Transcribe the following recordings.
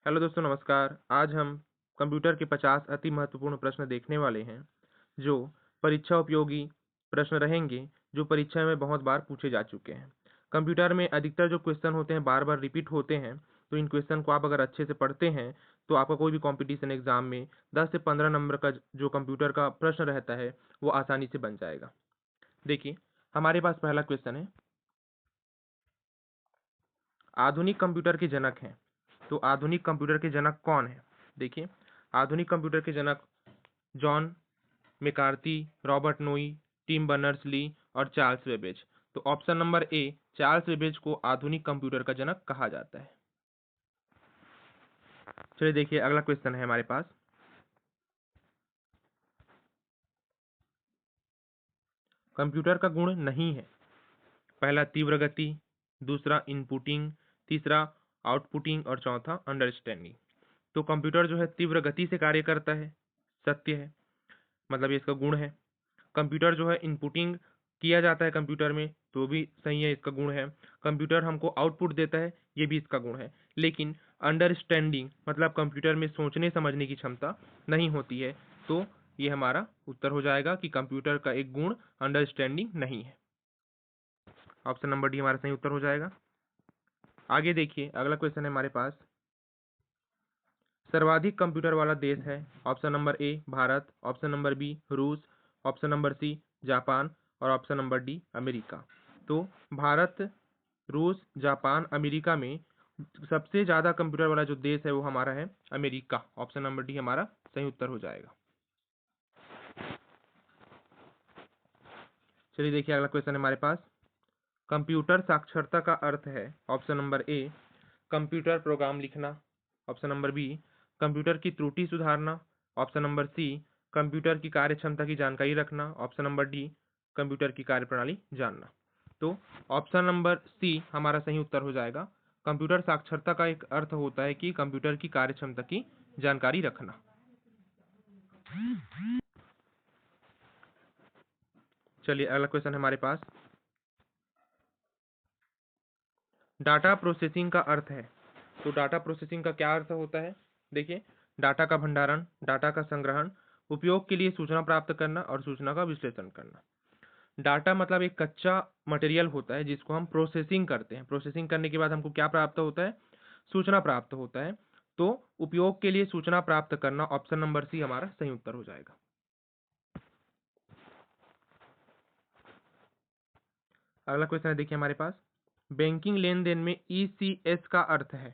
Hello दोस्तों, नमस्कार। आज हम कंप्यूटर के 50 अति महत्वपूर्ण प्रश्न देखने वाले हैं, जो परीक्षा उपयोगी प्रश्न रहेंगे, जो परीक्षा में बहुत बार पूछे जा चुके हैं। कंप्यूटर में अधिकतर जो क्वेश्चन होते हैं बार-बार रिपीट होते हैं, तो इन क्वेश्चन को आप अगर अच्छे से पढ़ते हैं, तो आपका कोई भी कॉम्पिटिशन एग्जाम में 10 से 15 नंबर का जो कंप्यूटर का प्रश्न रहता है, वो आसानी से बन जाएगा। देखिए, हमारे पास पहला क्वेश्चन है, आधुनिक कंप्यूटर के जनक हैं। तो आधुनिक कंप्यूटर के जनक कौन है? देखिए, आधुनिक कंप्यूटर के जनक जॉन मैकार्थी, रॉबर्ट नोई, टिम बर्नर्स-ली और चार्ल्स बेबेज। तो ऑप्शन नंबर ए, चार्ल्स बेबेज को आधुनिक कंप्यूटर का जनक कहा जाता है। चलिए देखिए, अगला क्वेश्चन है हमारे पास, कंप्यूटर का गुण नहीं है। पहला तीव्र गति, दूसरा इनपुटिंग, तीसरा आउटपुटिंग और चौथा अंडरस्टैंडिंग। तो कंप्यूटर जो है तीव्र गति से कार्य करता है, सत्य है, मतलब ये इसका गुण है। कंप्यूटर जो है इनपुटिंग किया जाता है कंप्यूटर में, तो भी सही है, इसका गुण है। कंप्यूटर हमको आउटपुट देता है, ये भी इसका गुण है। लेकिन अंडरस्टैंडिंग मतलब कंप्यूटर में सोचने समझने की क्षमता नहीं होती है, तो ये हमारा उत्तर हो जाएगा कि कंप्यूटर का एक गुण अंडरस्टैंडिंग नहीं है। ऑप्शन नंबर डी हमारा सही उत्तर हो जाएगा। आगे देखिए, अगला क्वेश्चन है हमारे पास, सर्वाधिक कंप्यूटर वाला देश है। Option number A Bharat, option number B रूस, ऑप्शन नंबर सी जापान और ऑप्शन नंबर डी अमेरिका। तो भारत, रूस, जापान, अमेरिका में सबसे ज़्यादा कंप्यूटर वाला जो देश है वो हमारा है अमेरिका। ऑप्शन नंबर डी हमारा सही उत्तर हो जाएगा। चलिए देखिए, अगला क्वेश्चन है हमारे पास, कंप्यूटर साक्षरता का अर्थ है। Option number a computer program लिखना, ऑप्शन नंबर बी कंप्यूटर की त्रुटि सुधारना, ऑप्शन नंबर सी कंप्यूटर की कार्य क्षमता की जानकारी रखना, ऑप्शन नंबर डी कंप्यूटर की कार्यप्रणाली जानना। तो ऑप्शन नंबर सी हमारा सही उत्तर हो जाएगा। कंप्यूटर साक्षरता का एक अर्थ होता है कि कंप्यूटर की कार्य क्षमता की जानकारी रखना। चलिए अगला क्वेश्चन है हमारे पास, डाटा प्रोसेसिंग का अर्थ है। तो डाटा प्रोसेसिंग का क्या अर्थ होता है? देखिए, डाटा का भंडारण, डाटा का संग्रहण, उपयोग के लिए सूचना प्राप्त करना और सूचना का विश्लेषण करना। डाटा मतलब एक कच्चा मटेरियल होता है जिसको हम प्रोसेसिंग करते हैं। प्रोसेसिंग करने के बाद हमको क्या प्राप्त होता है? सूचना प्राप्त होता है। तो उपयोग के लिए सूचना प्राप्त करना, ऑप्शन नंबर सी हमारा सही उत्तर हो जाएगा। अगला क्वेश्चन है, देखिए हमारे पास, बैंकिंग लेन देन में ईसीएस का अर्थ है।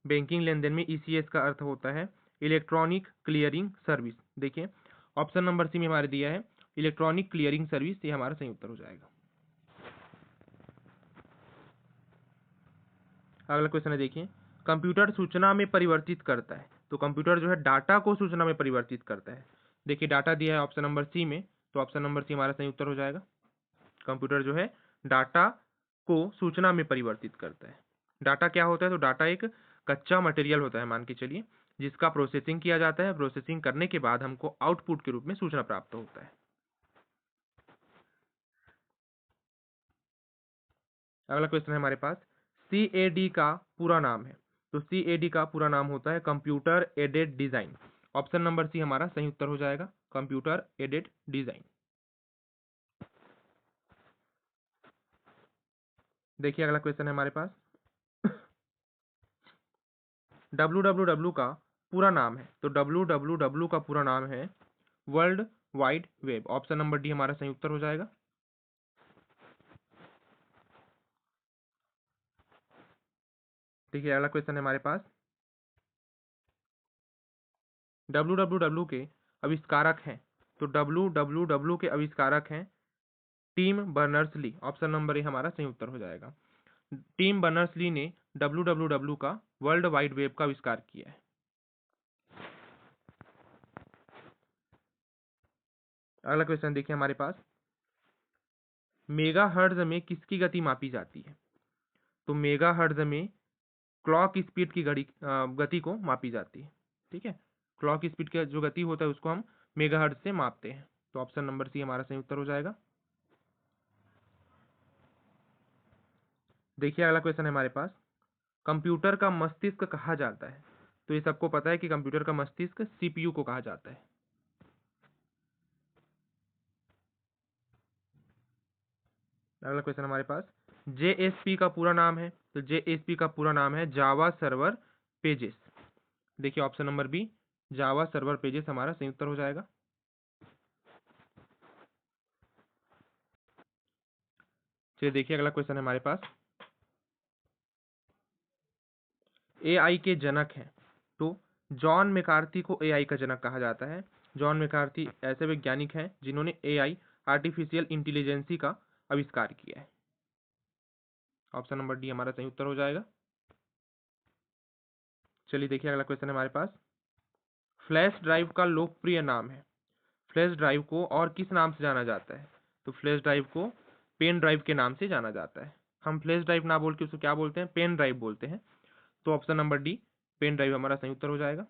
बैंकिंग लेन देन में ईसीएस का अर्थ होता है इलेक्ट्रॉनिक क्लियरिंग सर्विस। देखिए, ऑप्शन नंबर सी में हमारे दिया है इलेक्ट्रॉनिक क्लियरिंग सर्विस, ये हमारा सही उत्तर हो जाएगा। अगला क्वेश्चन है, देखिए, कंप्यूटर सूचना में परिवर्तित करता है। तो कंप्यूटर जो है डाटा को सूचना में परिवर्तित करता है। देखिए, डाटा दिया है ऑप्शन नंबर सी में, तो ऑप्शन नंबर सी हमारा सही उत्तर हो जाएगा। कंप्यूटर जो है डाटा को सूचना में परिवर्तित करता है। डाटा क्या होता है? तो डाटा एक कच्चा मटेरियल होता है, मान के चलिए, जिसका प्रोसेसिंग किया जाता है। प्रोसेसिंग करने के बाद हमको आउटपुट के रूप में सूचना प्राप्त होता है। अगला क्वेश्चन है हमारे पास, CAD का पूरा नाम है। तो CAD का पूरा नाम होता है computer aided design. Option number C हमारा सही उत्तर हो जाएगा, कंप्यूटर एडेड डिजाइन। देखिए, अगला क्वेश्चन है हमारे पास, www का पूरा नाम है। तो www का पूरा नाम है world wide web. Option number D हमारा सही उत्तर हो जाएगा। देखिए, अगला क्वेश्चन है हमारे पास, www के आविष्कारक हैं। तो www के आविष्कारक हैं Tim Berners-Lee. Option number A हमारा सही उत्तर हो जाएगा। टिम बर्नर्स-ली ने www का वर्ल्ड वाइड वेब का आविष्कार किया है। अगला क्वेश्चन देखिए हमारे पास, मेगाहर्ट्ज में किसकी गति मापी जाती है? तो मेगाहर्ट्ज में क्लॉक स्पीड की गति को मापी जाती है। ठीक है, क्लॉक स्पीड का जो गति होता है उसको हम मेगाहर्ट्ज से मापते हैं। तो ऑप्शन नंबर सी हमारा सही उत्तर हो जाएगा। देखिए, अगला क्वेश्चन है हमारे पास, कंप्यूटर का मस्तिष्क कहा जाता है। तो ये सबको पता है कि कंप्यूटर का मस्तिष्क सीपीयू को कहा जाता है। अगला क्वेश्चन हमारे पास, जेएसपी का पूरा नाम है, तो जेएसपी का पूरा नाम है जावा सर्वर पेजेस। देखिए option number B, Java server pages हमारा सही उत्तर हो जाएगा। चलिए देखिए अगला क्वेश्चन है हमारे पास, एआई के जनक हैं, तो जॉन मैकार्थी को एआई का जनक कहा जाता है। जॉन मैकार्थी ऐसे वैज्ञानिक हैं जिन्होंने एआई, आर्टिफिशियल इंटेलिजेंसी का आविष्कार किया है। ऑप्शन नंबर डी हमारा सही उत्तर हो जाएगा। चलिए देखिए अगला क्वेश्चन है हमारे पास, फ्लैश ड्राइव का लोकप्रिय नाम है। फ्लैश ड्राइव को और किस नाम से जाना जाता है? तो फ्लैश ड्राइव को पेन ड्राइव के नाम से जाना जाता है। हम फ्लैश ड्राइव ना बोल के उसको क्या बोलते हैं? पेन ड्राइव बोलते हैं। तो option number D, pen drive हमारा सही उत्तर हो जाएगा।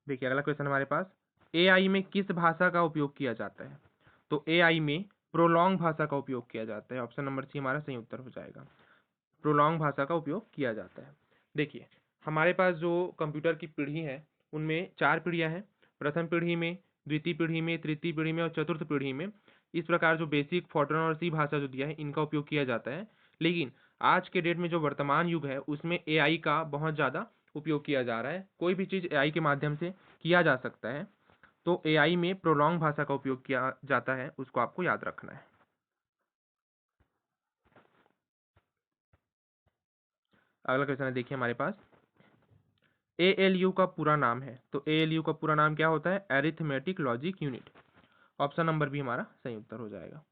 देखिए अगला क्वेश्चन हमारे पास, एआई में किस भाषा का उपयोग किया जाता है? तो एआई में प्रोलॉन्ग भाषा का उपयोग किया जाता है। ऑप्शन नंबर सी हमारा सही उत्तर हो जाएगा। प्रोलॉन्ग भाषा का उपयोग किया जाता है। देखिए हमारे पास जो कंप्यूटर की पीढ़ी है उनमें 4 पीढ़ियां हैं। प्रथम पीढ़ी में, द्वितीय पीढ़ी में, तृतीय पीढ़ी में और चतुर्थ पीढ़ी में इस प्रकार जो बेसिक, फोर्ट्रन और सी भाषा जो दिया है इनका उपयोग किया जाता है। लेकिन आज के डेट में जो वर्तमान युग है उसमें एआई का बहुत ज़्यादा उपयोग किया जा रहा है। कोई भी चीज़ एआई के माध्यम से किया जा सकता है। तो एआई में प्रोलॉन्ग भाषा का उपयोग किया जाता है, उसको आपको याद रखना है। अगला क्वेश्चन है देखिए हमारे पास, एएलयू का पूरा नाम है, तो एएलयू का पूरा नाम क्या होता है? Arithmetic logic unit. Option number B हमारा सही उत्तर हो जाएगा।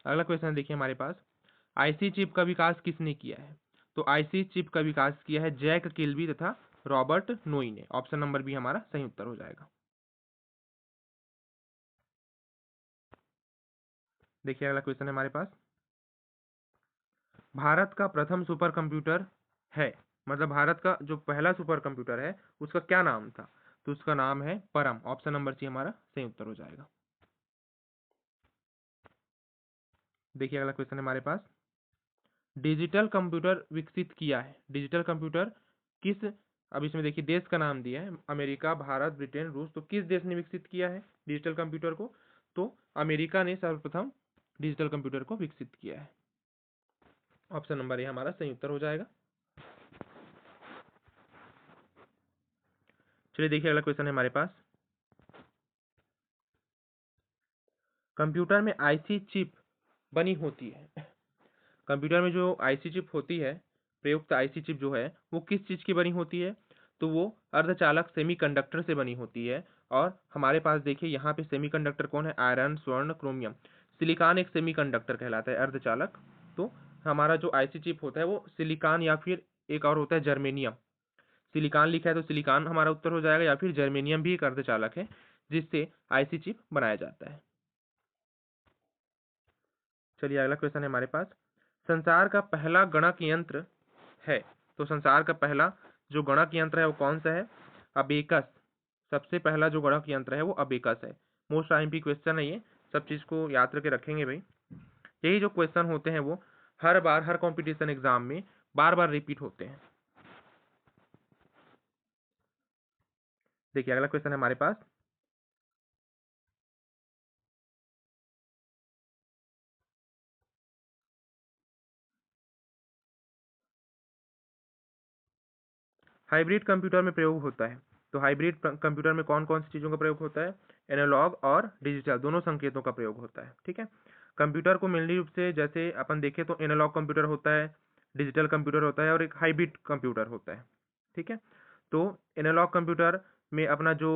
अगला क्वेश्चन देखिए हमारे पास, आईसी चिप का विकास किसने किया है? तो आईसी चिप का विकास किया है जैक किल्बी तथा रॉबर्ट नोई ने। ऑप्शन नंबर बी हमारा सही उत्तर हो जाएगा। देखिए अगला क्वेश्चन है हमारे पास, भारत का प्रथम सुपर कंप्यूटर है, मतलब भारत का जो पहला सुपर कंप्यूटर है उसका क्या नाम था? तो उसका नाम है परम। ऑप्शन नंबर सी हमारा सही उत्तर हो जाएगा। देखिए अगला क्वेश्चन है हमारे पास, डिजिटल कंप्यूटर विकसित किया है, डिजिटल कंप्यूटर किस, अब इसमें देखिए देश का नाम दिया है, अमेरिका, भारत, ब्रिटेन, रूस, तो किस देश ने विकसित किया है डिजिटल कंप्यूटर को? तो अमेरिका ने सर्वप्रथम डिजिटल कंप्यूटर को विकसित किया है। ऑप्शन नंबर ए हमारा सही उत्तर हो जाएगा। चलिए देखिए अगला क्वेश्चन है हमारे पास, कंप्यूटर में आईसी चिप बनी होती है, कंप्यूटर में जो आईसी चिप होती है, प्रयुक्त आईसी चिप जो है वो किस चीज़ की बनी होती है? तो वो अर्धचालक सेमीकंडक्टर से बनी होती है। और हमारे पास देखिए यहाँ पे सेमीकंडक्टर कौन है? आयरन, स्वर्ण, क्रोमियम। सिलिकॉन एक सेमीकंडक्टर कहलाता है, अर्धचालक। तो हमारा जो आईसी चिप होता है वो सिलिकॉन या फिर एक और होता है जर्मेनियम। सिलिकॉन लिखा है तो सिलिकॉन हमारा उत्तर हो जाएगा, या फिर जर्मेनियम भी एक अर्धचालक है जिससे आईसी चिप बनाया जाता है। चलिए अगला क्वेश्चन है हमारे पास, संसार का पहला गणक यंत्र है, तो संसार का पहला जो गणक यंत्र है वो कौन सा है? अबेकस। सबसे पहला जो गणक यंत्र है वो अबेकस है। मोस्ट आईएमपी क्वेश्चन है ये, सब चीज को याद करके रखेंगे भाई। यही जो क्वेश्चन होते हैं वो हर बार हर कंपटीशन एग्जाम में बार बार रिपीट होते हैं। देखिए अगला क्वेश्चन है हमारे पास, हाइब्रिड कंप्यूटर में प्रयोग होता है, तो हाइब्रिड कंप्यूटर में कौन कौन सी चीज़ों का प्रयोग होता है? एनालॉग और डिजिटल दोनों संकेतों का प्रयोग होता है। ठीक है, कंप्यूटर को मेनली रूप से जैसे अपन देखें तो एनालॉग कंप्यूटर होता है, डिजिटल कंप्यूटर होता है और एक हाइब्रिड कंप्यूटर होता है। ठीक है, तो एनालॉग कंप्यूटर में अपना जो,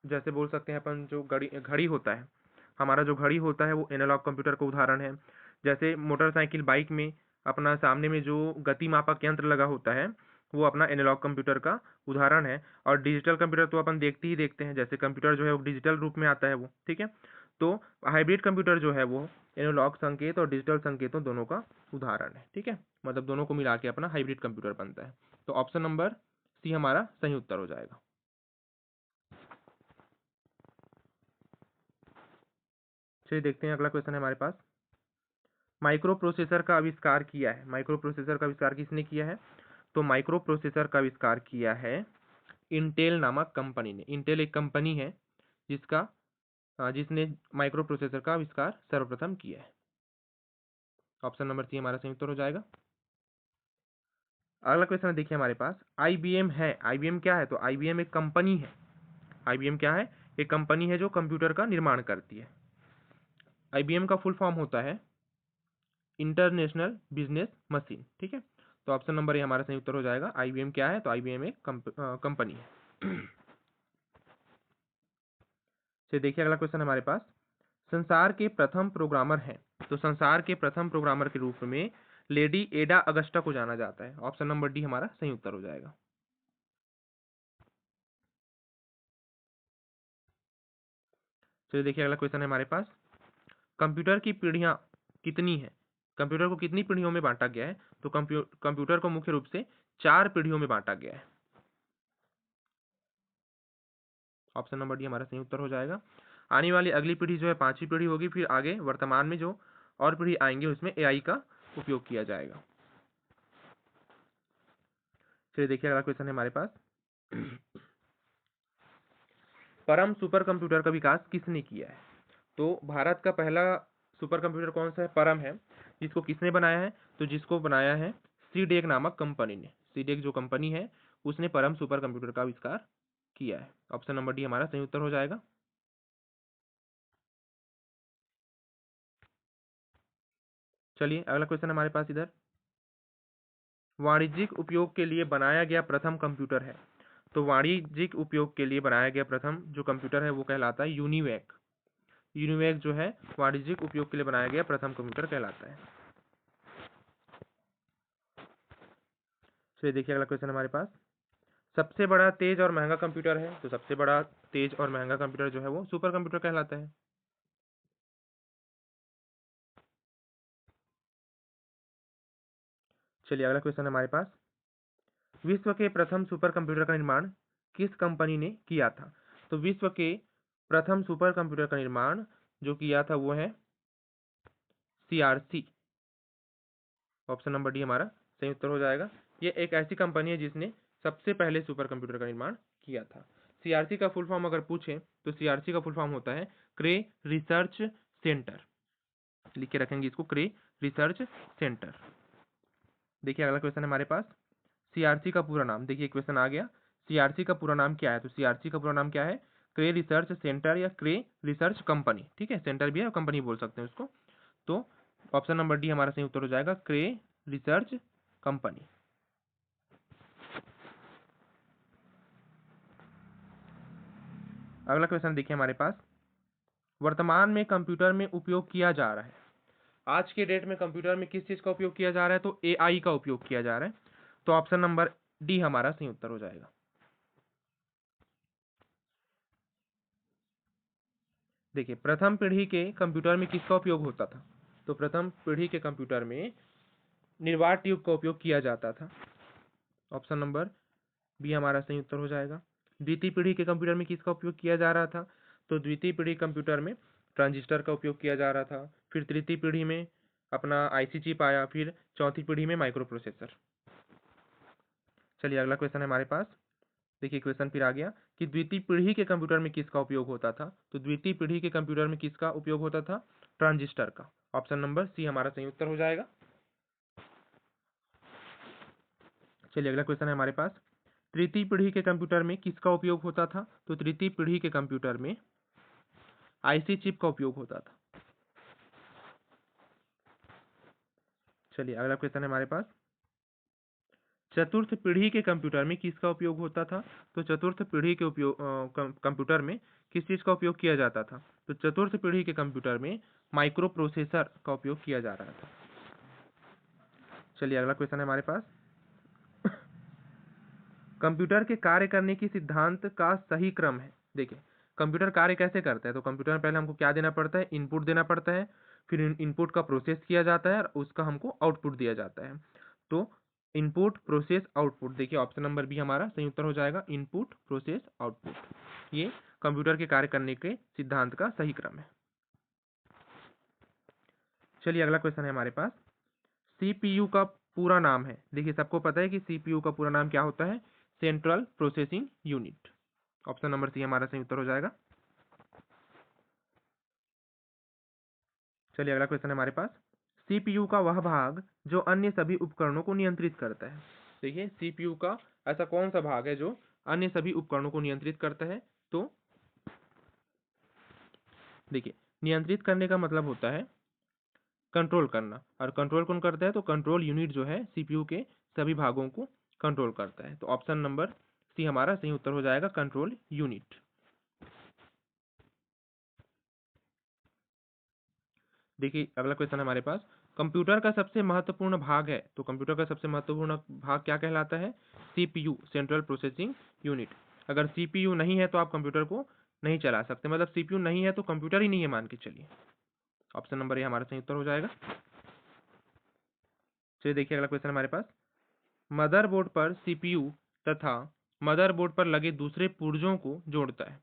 जैसे बोल सकते हैं अपन, जो घड़ी घड़ी होता है, हमारा जो घड़ी होता है वो एनालॉग कंप्यूटर का उदाहरण है। जैसे मोटरसाइकिल, बाइक में अपना सामने में जो गति मापक यंत्र लगा होता है वो अपना एनालॉग कंप्यूटर का उदाहरण है। और डिजिटल कंप्यूटर तो अपन देखते ही देखते हैं, जैसे कंप्यूटर जो है वो डिजिटल रूप में आता है वो। ठीक है, तो हाइब्रिड कंप्यूटर जो है वो एनालॉग संकेत और डिजिटल संकेतों दोनों का उदाहरण है। ठीक है, मतलब दोनों को मिला के अपना हाइब्रिड कंप्यूटर बनता है। तो ऑप्शन नंबर सी हमारा सही उत्तर हो जाएगा। चलिए देखते हैं, अगला क्वेश्चन है हमारे पास। माइक्रो प्रोसेसर का आविष्कार किया है, माइक्रो प्रोसेसर का आविष्कार किसने किया है? तो माइक्रो प्रोसेसर का आविष्कार किया है इंटेल नामक कंपनी ने। इंटेल एक कंपनी है जिसने माइक्रो प्रोसेसर का आविष्कार सर्वप्रथम किया है। ऑप्शन नंबर सी हमारा सही उत्तर हो जाएगा। अगला क्वेश्चन देखिए हमारे पास, आईबीएम है। आईबीएम क्या है? तो आईबीएम एक कंपनी है। आईबीएम क्या है? एक कंपनी है जो कंप्यूटर का निर्माण करती है। आईबीएम का फुल फॉर्म होता है इंटरनेशनल बिजनेस मशीन। ठीक है, तो ऑप्शन नंबर ये हमारा सही उत्तर हो जाएगा। आईबीएम क्या है? तो आईबीएम एक कंपनी है। चलिए देखिए अगला क्वेश्चन हमारे पास, संसार के प्रथम प्रोग्रामर हैं। तो संसार के प्रथम प्रोग्रामर के रूप में लेडी एडा अगस्टा को जाना जाता है। ऑप्शन नंबर डी हमारा सही उत्तर हो जाएगा। चलिए देखिए अगला क्वेश्चन है हमारे पास, कंप्यूटर की पीढ़ियां कितनी है? कंप्यूटर को कितनी पीढ़ियों में बांटा गया है? तो कंप्यूटर को मुख्य रूप से 4 पीढ़ियों में बांटा गया है। ऑप्शन नंबर डी हमारा सही उत्तर हो जाएगा। आने वाली अगली पीढ़ी जो है 5वीं पीढ़ी होगी, फिर आगे वर्तमान में जो और पीढ़ी आएंगे उसमें एआई का उपयोग किया जाएगा। चलिए देखिए अगला क्वेश्चन है हमारे पास, परम सुपर कंप्यूटर का विकास किसने किया है? तो भारत का पहला सुपर कंप्यूटर कौन सा है? परम है। जिसको किसने बनाया है? तो जिसको बनाया है सीडेक नामक कंपनी ने। सीडेक जो कंपनी है उसने परम सुपर कंप्यूटर का आविष्कार किया है। ऑप्शन नंबर डी हमारा सही उत्तर हो जाएगा। चलिए अगला क्वेश्चन हमारे पास इधर, वाणिज्यिक उपयोग के लिए बनाया गया प्रथम कंप्यूटर है। तो वाणिज्यिक उपयोग के लिए बनाया गया प्रथम जो कंप्यूटर है वो कहलाता है यूनिवैक। यूनिवैक जो है वाणिज्यिक उपयोग के लिए बनाया गया प्रथम कंप्यूटर कहलाता है। चलिए देखिए अगला क्वेश्चन हमारे पास, सबसे बड़ा तेज और महंगा कंप्यूटर है। तो सबसे बड़ा तेज और महंगा कंप्यूटर जो है वो सुपर कंप्यूटर कहलाता है। चलिए अगला क्वेश्चन हमारे पास, विश्व के प्रथम सुपर कंप्यूटर का निर्माण किस कंपनी ने किया था? तो विश्व के प्रथम सुपर कंप्यूटर का निर्माण जो किया था वो है सीआरसी। ऑप्शन नंबर डी हमारा सही उत्तर हो जाएगा। ये एक ऐसी कंपनी है जिसने सबसे पहले सुपर कंप्यूटर का निर्माण किया था। सीआरसी का फुल फॉर्म अगर पूछें तो सीआरसी का फुल फॉर्म होता है क्रे रिसर्च सेंटर। लिख के रखेंगे इसको, क्रे रिसर्च सेंटर। देखिए अगला क्वेश्चन हमारे पास, सीआरसी का पूरा नाम। देखिए क्वेश्चन आ गया, सीआरसी का पूरा नाम क्या है? तो सीआरसी का पूरा नाम क्या है? क्रे रिसर्च सेंटर या क्रे रिसर्च कंपनी। ठीक है, सेंटर भी है और कंपनी बोल सकते हैं उसको। तो ऑप्शन नंबर डी हमारा सही उत्तर हो जाएगा, क्रे रिसर्च कंपनी। अगला क्वेश्चन देखिए हमारे पास, वर्तमान में कंप्यूटर में उपयोग किया जा रहा है। आज के डेट में कंप्यूटर में किस चीज का उपयोग किया जा रहा है? तो एआई का उपयोग किया जा रहा है। तो ऑप्शन नंबर डी हमारा सही उत्तर हो जाएगा। देखिए प्रथम पीढ़ी के कंप्यूटर में किसका उपयोग होता था? तो प्रथम पीढ़ी के कंप्यूटर में निर्वात ट्यूब का उपयोग किया जाता था। ऑप्शन नंबर बी हमारा सही उत्तर हो जाएगा। द्वितीय पीढ़ी के कंप्यूटर में किसका उपयोग किया जा रहा था? तो द्वितीय पीढ़ी कंप्यूटर में ट्रांजिस्टर का उपयोग किया जा रहा था। फिर तृतीय पीढ़ी में अपना आईसी चिप आया। फिर चौथी पीढ़ी में माइक्रो प्रोसेसर। चलिए अगला क्वेश्चन है हमारे पास। देखिए क्वेश्चन फिर आ गया कि द्वितीय पीढ़ी के कंप्यूटर में किसका उपयोग होता था? तो द्वितीय पीढ़ी के कंप्यूटर में किसका उपयोग होता था? ट्रांजिस्टर का। ऑप्शन नंबर सी हमारा सही उत्तर हो जाएगा। चलिए अगला क्वेश्चन है हमारे पास, तृतीय पीढ़ी के कंप्यूटर में किसका उपयोग होता था? तो तृतीय पीढ़ी के कंप्यूटर में आईसी चिप का उपयोग होता था। चलिए अगला क्वेश्चन है हमारे पास, चतुर्थ पीढ़ी के कंप्यूटर में किसका उपयोग होता था? तो चतुर्थ पीढ़ी के उपयोग कंप्यूटर में किस चीज का उपयोग किया जाता था? तो चतुर्थ पीढ़ी के कंप्यूटर में माइक्रो प्रोसेसर का उपयोग किया जा रहा था। चलिए अगला क्वेश्चन है हमारे पास, कंप्यूटर के कार्य करने की सिद्धांत का सही क्रम है। देखिए कंप्यूटर कार्य कैसे करता है? तो कंप्यूटर में पहले हमको क्या देना पड़ता है? इनपुट देना पड़ता है। फिर इनपुट का प्रोसेस किया जाता है और उसका हमको आउटपुट दिया जाता है। तो इनपुट प्रोसेस आउटपुट, देखिए ऑप्शन नंबर बी हमारा सही उत्तर हो जाएगा, इनपुट प्रोसेस आउटपुट। ये कंप्यूटर के कार्य करने के सिद्धांत का सही क्रम है। चलिए अगला क्वेश्चन है हमारे पास, सीपीयू का पूरा नाम है। देखिए सबको पता है कि सीपीयू का पूरा नाम क्या होता है, central processing unit. Option number C हमारा सही उत्तर हो जाएगा। चलिए अगला क्वेश्चन है हमारे पास, सीपीयू का वह भाग जो अन्य सभी उपकरणों को नियंत्रित करता है। देखिए सीपीयू का ऐसा कौन सा भाग है जो अन्य सभी उपकरणों को नियंत्रित करता है, तो देखिए नियंत्रित करने का मतलब होता है कंट्रोल करना, और कंट्रोल कौन करता है, तो कंट्रोल यूनिट जो है सीपीयू के सभी भागों को कंट्रोल करता है। तो ऑप्शन नंबर सी हमारा सही उत्तर हो जाएगा, कंट्रोल यूनिट। देखिए अगला क्वेश्चन हमारे पास, कंप्यूटर का सबसे महत्वपूर्ण भाग है। तो कंप्यूटर का सबसे महत्वपूर्ण भाग क्या कहलाता है, सीपीयू, सेंट्रल प्रोसेसिंग यूनिट। अगर सीपीयू नहीं है तो आप कंप्यूटर को नहीं चला सकते, मतलब सीपीयू नहीं है तो कंप्यूटर ही नहीं है मान के चलिए। ऑप्शन नंबर ए हमारा सही उत्तर हो जाएगा। चलिए देखिए अगला क्वेश्चन हमारे पास, मदरबोर्ड पर सीपीयू तथा मदरबोर्ड पर लगे दूसरे पुर्जों को जोड़ता है।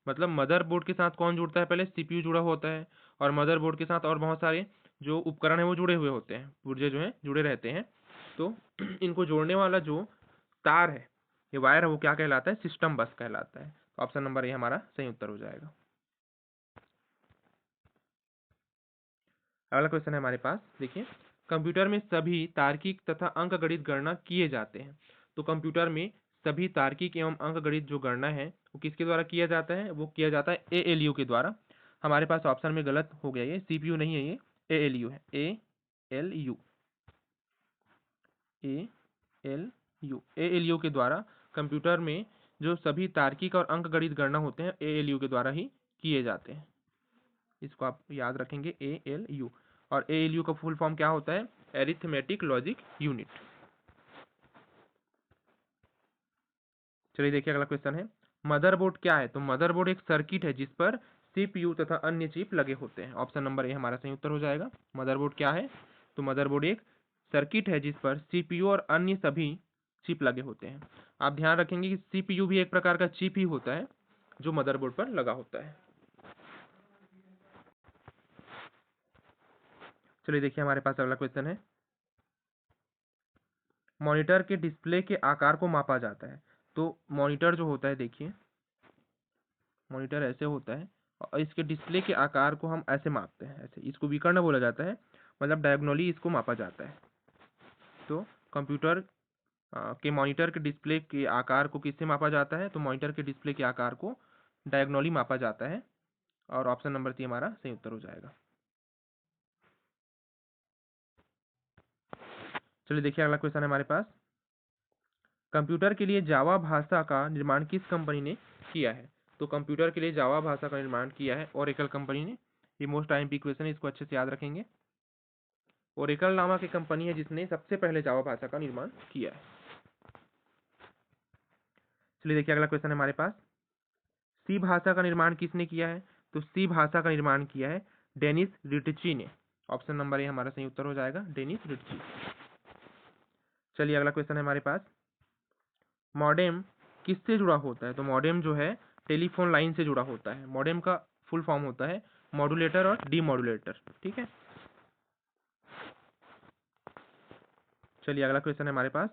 मतलब मदरबोर्ड के साथ कौन जुड़ता है, पहले सीपीयू जुड़ा होता है, और मदरबोर्ड के साथ और बहुत सारे जो उपकरण है वो जुड़े हुए होते हैं, पुर्जे जो हैं जुड़े रहते हैं। तो इनको जोड़ने वाला जो तार है, ये वायर है, वो क्या कहलाता है, सिस्टम बस कहलाता है। ऑप्शन नंबर ए हमारा सही उत्तर हो जाएगा। अगला क्वेश्चन है हमारे पास, देखिए कंप्यूटर में सभी तार्किक तथा अंकगणित गणना किए जाते हैं। तो कंप्यूटर में सभी तार्किक एवं अंकगणित जो गणना है वो किसके द्वारा किया जाता है, वो किया जाता है एएलयू के द्वारा। हमारे पास ऑप्शन में गलत हो गया, ये सीपीयू नहीं है, ये एएलयू है, एएलयू, एएलयू के द्वारा कंप्यूटर में जो सभी तार्किक और अंकगणित गणना होते हैं एएलयू के द्वारा ही किए जाते हैं। इसको आप याद रखेंगे, एएलयू। और एएलयू का फुल फॉर्म क्या होता है, एरिथमेटिक लॉजिक यूनिट। चलिए देखिए अगला क्वेश्चन है, मदरबोर्ड क्या है। तो मदरबोर्ड एक सर्किट है जिस पर सीपीयू तथा अन्य चिप लगे होते हैं। ऑप्शन नंबर ए हमारा सही उत्तर हो जाएगा। मदरबोर्ड क्या है, तो मदरबोर्ड एक सर्किट है जिस पर सीपीयू और अन्य सभी चिप लगे होते हैं। आप ध्यान रखेंगे कि सीपीयू भी एक प्रकार का चिप ही होता है जो मदरबोर्ड पर लगा होता है। चलिए देखिए हमारे पास अगला क्वेश्चन है, मॉनिटर के डिस्प्ले के आकार को मापा जाता है। तो मॉनिटर जो होता है, देखिए मॉनिटर ऐसे होता है और इसके डिस्प्ले के आकार को हम ऐसे मापते हैं, ऐसे, इसको विकर्ण बोला जाता है, मतलब डायगोनली इसको मापा जाता है। तो कंप्यूटर के मॉनिटर के डिस्प्ले के आकार को किससे मापा जाता है, तो मॉनिटर के डिस्प्ले के आकार को डायगोनली मापा जाता है। और ऑप्शन नंबर सी हमारा सही उत्तर हो जाएगा। चलिए देखिए अगला क्वेश्चन है हमारे पास, कंप्यूटर के लिए जावा भाषा का निर्माण किस कंपनी ने किया है। तो कंप्यूटर के लिए जावा भाषा का निर्माण किया है ओरेकल कंपनी ने। ये मोस्ट आईएमपी क्वेश्चन है, इसको अच्छे से याद रखेंगे। ओरेकल नामक एक कंपनी है जिसने सबसे पहले जावा भाषा का निर्माण किया है। चलिए देखिए अगला क्वेश्चन है हमारे पास, सी भाषा का निर्माण किसने किया है। तो सी भाषा का निर्माण किया है डेनिस रिटची ने। ऑप्शन नंबर ए हमारा सही उत्तर हो जाएगा, डेनिस रिटची। चलिए अगला क्वेश्चन है हमारे पास, मॉडेम किससे जुड़ा होता है। तो मॉडेम जो है टेलीफोन लाइन से जुड़ा होता है। मॉडेम का फुल फॉर्म होता है मॉड्यूलेटर और डीमॉड्यूलेटर, ठीक है। चलिए अगला क्वेश्चन है हमारे पास,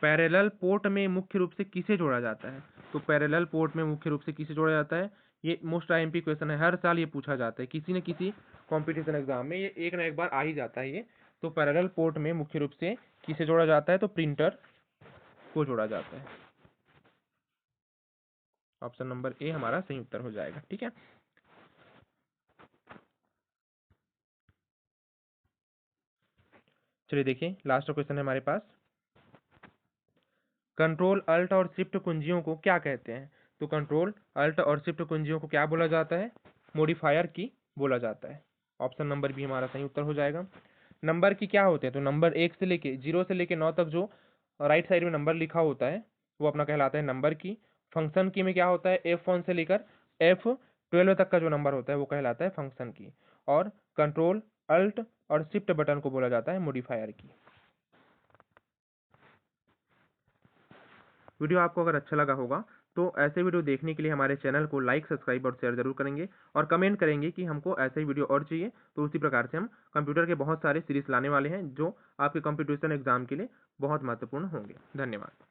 पैरेलल पोर्ट में मुख्य रूप से किसे जोड़ा जाता है। तो पैरेलल पोर्ट में मुख्य रूप से किसे जोड़ा जाता है, ये मोस्ट आईएमपी क्वेश्चन है, हर साल ये पूछा जाता है किसी न किसी कंपटीशन एग्जाम में, ये एक ना एक बार आ ही जाता है ये। तो पैरेलल पोर्ट में मुख्य रूप से किसे जोड़ा जाता है, तो प्रिंटर को जोड़ा जाता है। ऑप्शन नंबर ए हमारा सही उत्तर हो जाएगा, ठीक है। चलिए देखिए लास्ट क्वेश्चन है हमारे पास, कंट्रोल अल्ट और शिफ्ट कुंजियों को क्या कहते हैं। तो कंट्रोल अल्ट और शिफ्ट कुंजियों को क्या बोला जाता है, मॉडिफायर की बोला जाता है। ऑप्शन नंबर बी हमारा सही उत्तर हो जाएगा। नंबर की क्या होते हैं, तो नंबर 1 से लेके 0 से लेके 9 तक जो राइट साइड में नंबर लिखा होता है वो अपना कहलाता है नंबर की। फंक्शन की में क्या होता है, F1 से लेकर F12 तक का जो नंबर होता है वो कहलाता है फंक्शन की। और कंट्रोल अल्ट और शिफ्ट बटन को बोला जाता है मॉडिफायर की। वीडियो आपको अगर अच्छा लगा होगा तो ऐसे वीडियो देखने के लिए हमारे चैनल को लाइक, सब्सक्राइब और शेयर ज़रूर करेंगे और कमेंट करेंगे कि हमको ऐसे ही वीडियो और चाहिए। तो उसी प्रकार से हम कंप्यूटर के बहुत सारे सीरीज़ लाने वाले हैं जो आपके कॉम्पिटिशन एग्ज़ाम के लिए बहुत महत्वपूर्ण होंगे। धन्यवाद।